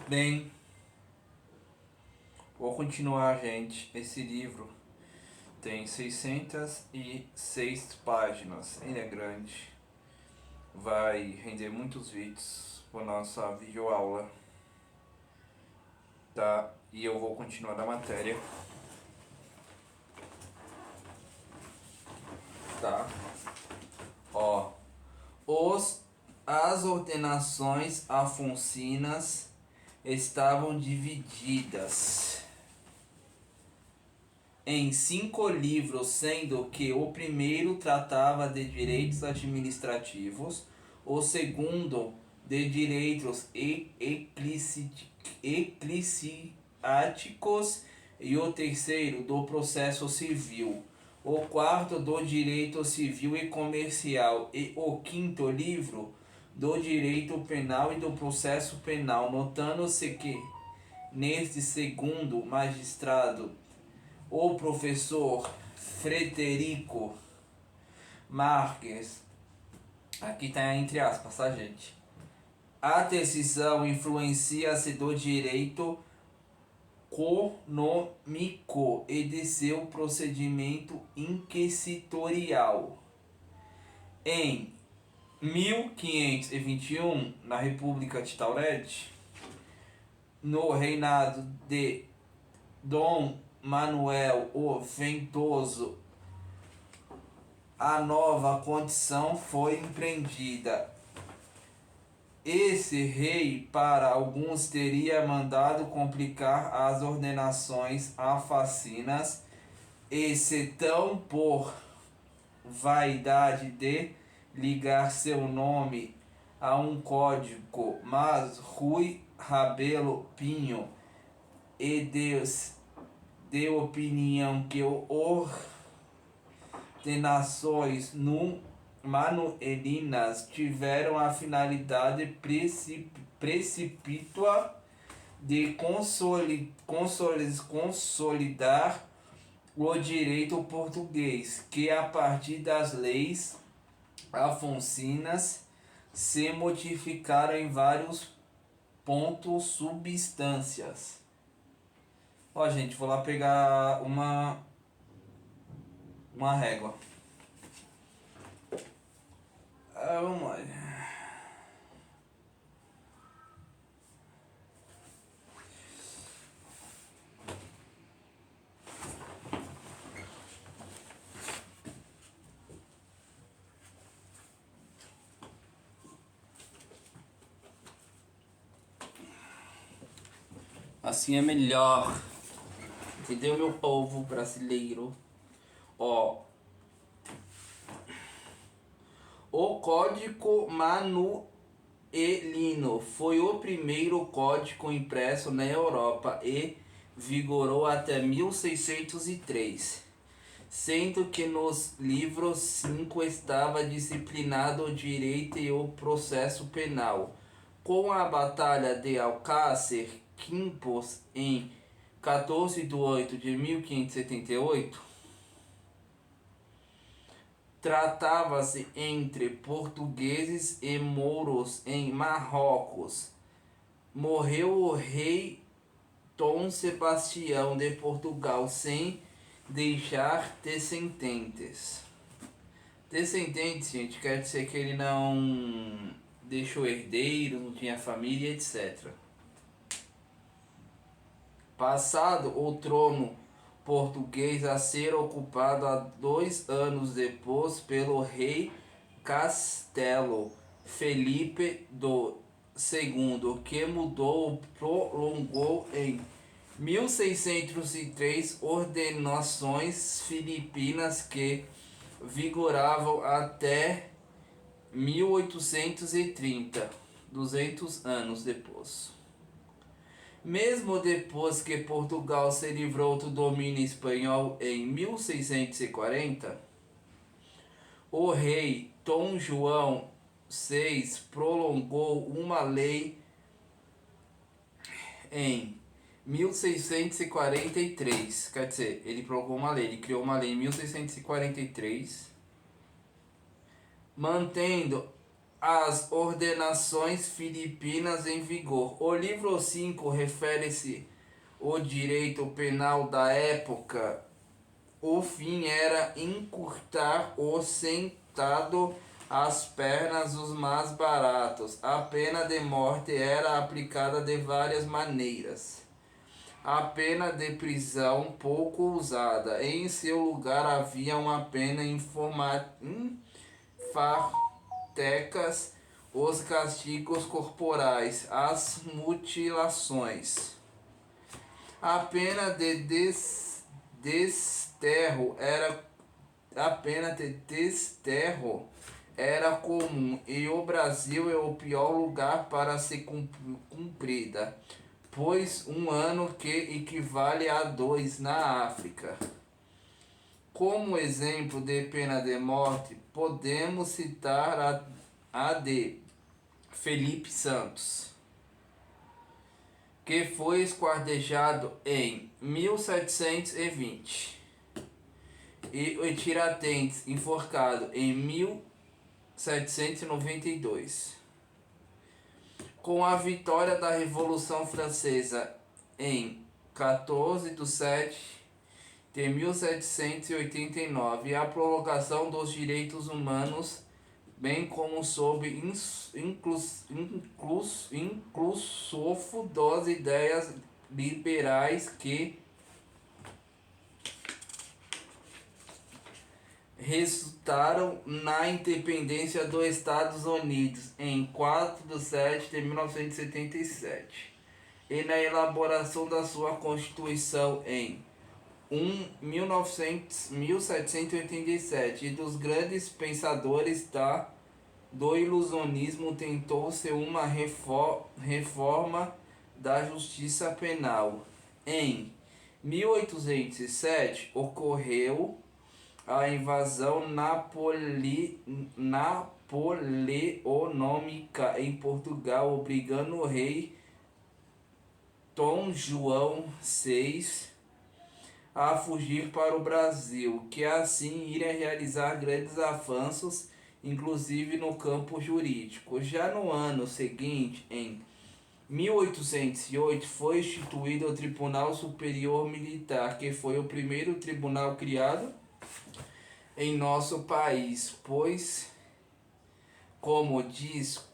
Bem, vou continuar, gente. Esse livro tem 606 páginas. Ele é grande. Vai render muitos vídeos para nossa videoaula. Tá? E eu vou continuar na matéria. Tá? Ó. As ordenações afoncinas estavam divididas em 5 livros, sendo que o primeiro tratava de direitos administrativos, o segundo de direitos eclesiásticos e o terceiro do processo civil, o quarto do direito civil e comercial e o quinto livro do direito penal e do processo penal, notando-se que neste segundo magistrado o professor Frederico Marques, aqui está entre aspas, tá, gente? A decisão influencia-se do direito econômico e de seu procedimento inquisitorial. Em 1521, na República de Tauret, no reinado de Dom Manuel o Ventoso, a nova condição foi empreendida. Esse rei, para alguns, teria mandado complicar as ordenações afacinas, e se tão por vaidade de ligar seu nome a um código, mas Rui Rabelo Pinho e Deus de opinião que ordenações manuelinas tiveram a finalidade precipítua de consolidar o direito português, que a partir das leis afoncinas se modificaram em vários pontos substâncias. Ó, gente, vou lá pegar uma régua. Vamos lá. Assim é melhor. Entendeu, meu povo brasileiro? Ó. O Código Manuelino foi o primeiro código impresso na Europa e vigorou até 1603, sendo que nos livros 5 estava disciplinado o direito e o processo penal. Com a Batalha de Alcácer Quipos em 14 de 8 de 1578, tratava-se entre portugueses e mouros em Marrocos. Morreu o rei Dom Sebastião de Portugal sem deixar descendentes. Descendentes, gente, quer dizer que ele não deixou herdeiro, não tinha família, etc. Passado o trono português a ser ocupado há 2 anos depois pelo rei Castelo Felipe II, que prolongou em 1603 ordenações filipinas que vigoravam até 1830, 200 anos depois. Mesmo depois que Portugal se livrou do domínio espanhol em 1640, o rei Dom João VI prolongou uma lei em 1643. Quer dizer, ele prolongou uma lei, ele criou uma lei em 1643, mantendo as ordenações filipinas em vigor. O livro 5 refere-se ao direito penal da época. O fim era encurtar o sentado às pernas dos mais baratos. A pena de morte era aplicada de várias maneiras. A pena de prisão pouco usada. Em seu lugar havia uma pena fartecas, os castigos corporais, as mutilações. A pena de desterro era comum e o Brasil é o pior lugar para ser cumprida, pois 1 ano que equivale a 2 na África. Como exemplo de pena de morte, podemos citar a de Felipe Santos, que foi esquartejado em 1720 e o Tiradentes enforcado em 1792. Com a vitória da Revolução Francesa em 14 de 7 de 1789 e a prorrogação dos direitos humanos, bem como sob inclusofo das ideias liberais que resultaram na independência dos Estados Unidos em 4 de 7 de 1977 e na elaboração da sua Constituição em 1787 e dos grandes pensadores do ilusionismo tentou-se uma reforma da justiça penal. Em 1807 ocorreu a invasão napoleônica em Portugal, obrigando o rei Dom João VI a fugir para o Brasil, que assim iria realizar grandes avanços, inclusive no campo jurídico. Já no ano seguinte, em 1808, foi instituído o Tribunal Superior Militar, que foi o primeiro tribunal criado em nosso país, pois, como diz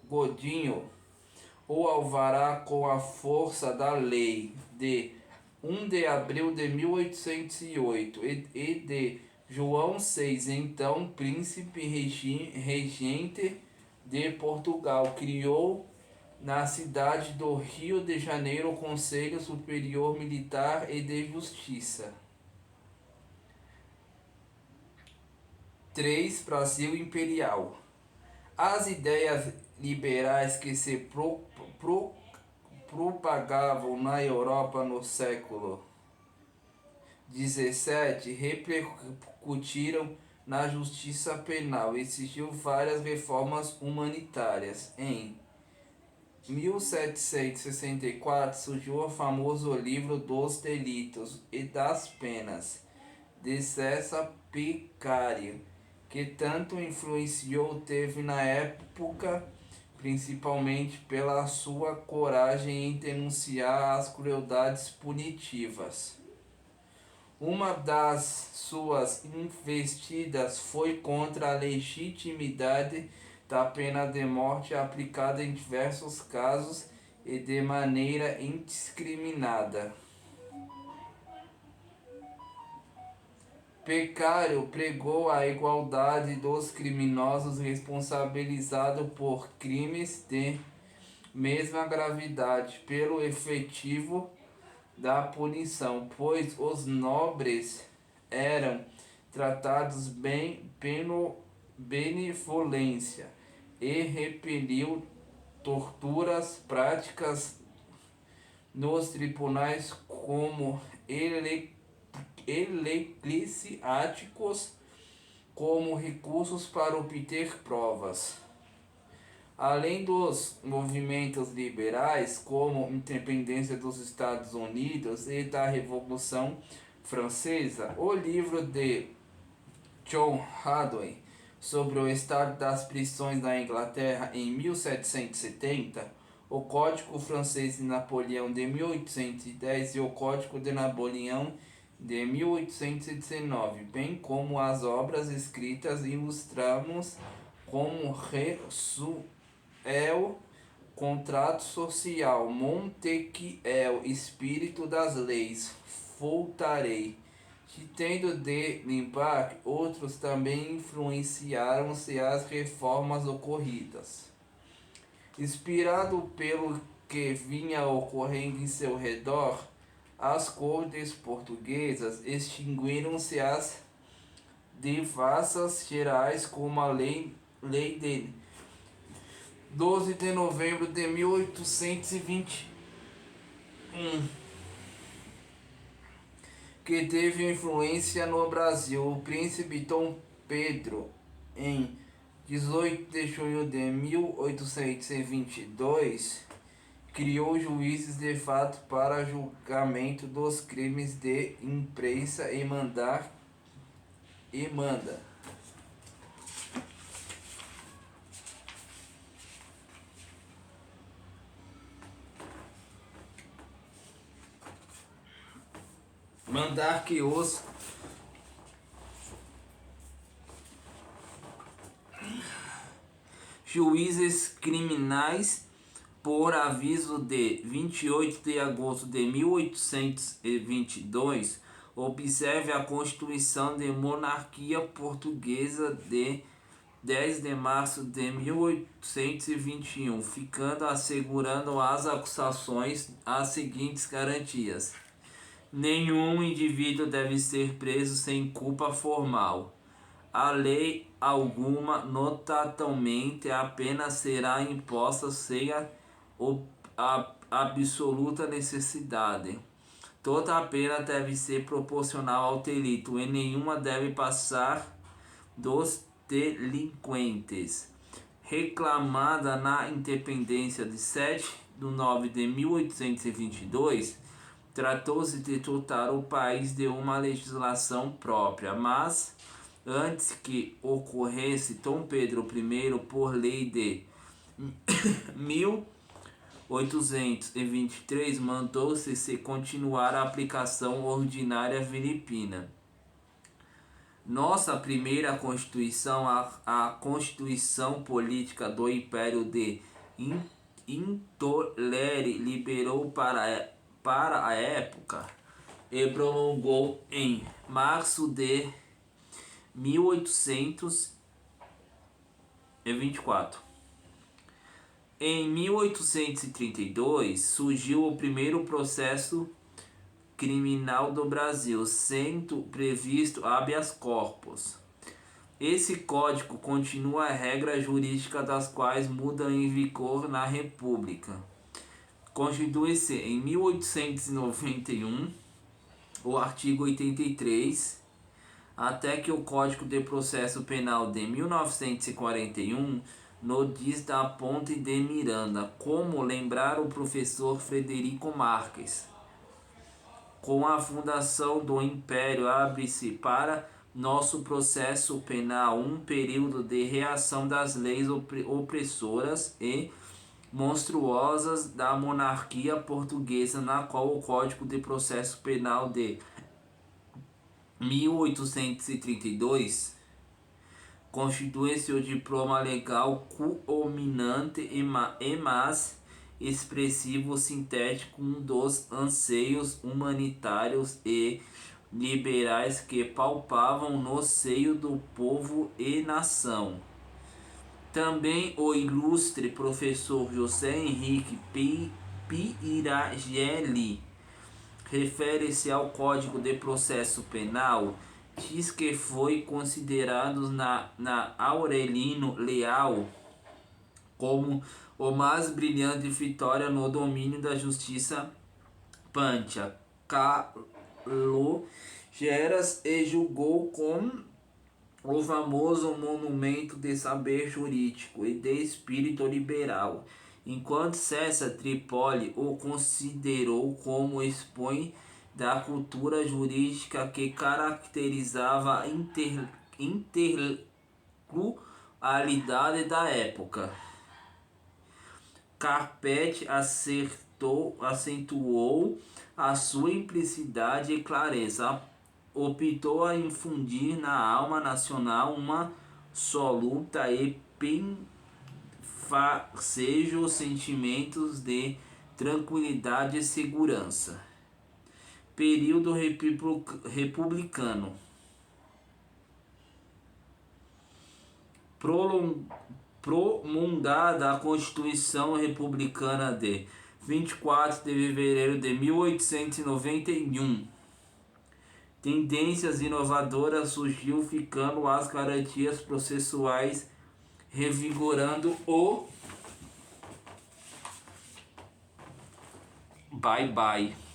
Godinho, o alvará com a força da lei de 1 de abril de 1808 e de João VI, então príncipe regente de Portugal, criou na cidade do Rio de Janeiro o Conselho Superior Militar e de Justiça. 3. Brasil Imperial. As ideias liberais que se propagavam na Europa no século XVII repercutiram na justiça penal e exigiu várias reformas humanitárias. Em 1764 surgiu o famoso Livro dos Delitos e das Penas, de César Picário, que tanto influenciou teve na época, principalmente pela sua coragem em denunciar as crueldades punitivas. Uma das suas investidas foi contra a legitimidade da pena de morte aplicada em diversos casos e de maneira indiscriminada. Picário pregou a igualdade dos criminosos responsabilizados por crimes de mesma gravidade pelo efetivo da punição, pois os nobres eram tratados bem pela benevolência e repeliu torturas práticas nos tribunais como eclesiásticos como recursos para obter provas. Além dos movimentos liberais, como a independência dos Estados Unidos e da Revolução Francesa, o livro de John Hadley sobre o estado das prisões na Inglaterra em 1770, o Código Francês de Napoleão de 1810 e o Código de Napoleão de 1819, bem como as obras escritas ilustramos como Ressuel, Contrato Social, Montesquieu, Espírito das Leis, Voltaire, que tendo de limpar, outros também influenciaram-se as reformas ocorridas. Inspirado pelo que vinha ocorrendo em seu redor, as cortes portuguesas extinguiram-se as devassas gerais como a lei de 12 de novembro de 1821, que teve influência no Brasil. O príncipe Dom Pedro, em 18 de junho de 1822, criou juízes de fato para julgamento dos crimes de imprensa e manda. Mandar que os juízes criminais, por aviso de 28 de agosto de 1822, observe a Constituição de Monarquia Portuguesa de 10 de março de 1821, ficando assegurando às acusações as seguintes garantias: nenhum indivíduo deve ser preso sem culpa formal. A lei alguma, notavelmente, a pena será imposta sem a absoluta necessidade. Toda a pena deve ser proporcional ao delito e nenhuma deve passar dos delinquentes. Reclamada na independência de 7 de 9 de 1822, tratou-se de dotar o país de uma legislação própria, mas antes que ocorresse, Dom Pedro I, por lei de 1823, mandou-se continuar a aplicação ordinária filipina. Nossa primeira Constituição, a Constituição Política do Império de Intolere, liberou para a época e prolongou em março de 1824. Em 1832 surgiu o primeiro processo criminal do Brasil, sendo previsto habeas corpus. Esse código continua a regra jurídica das quais mudam em vigor na República. Constitui-se em 1891 o artigo 83, até que o Código de Processo Penal de 1941 no diz da Ponte de Miranda, como lembrar o professor Frederico Marques. Com a fundação do Império, abre-se para nosso processo penal um período de reação das leis opressoras e monstruosas da monarquia portuguesa, na qual o Código de Processo Penal de 1832 constitui-se o diploma legal culminante e mais expressivo sintético dos anseios humanitários e liberais que palpavam no seio do povo e nação. Também o ilustre professor José Henrique Pirageli refere-se ao Código de Processo Penal, diz que foi considerado na Aurelino Leal como o mais brilhante vitória no domínio da justiça pântia. Calogeiras e julgou com o famoso monumento de saber jurídico e de espírito liberal, enquanto César Tripoli o considerou como expõe da cultura jurídica que caracterizava pluralidade da época. Carpete acentuou a sua implicidade e clareza, optou a infundir na alma nacional uma soluta e facejo sentimentos de tranquilidade e segurança. Período republicano. Promulgada a Constituição Republicana de 24 de fevereiro de 1891. Tendências inovadoras surgiu, ficando as garantias processuais, revigorando o bye-bye.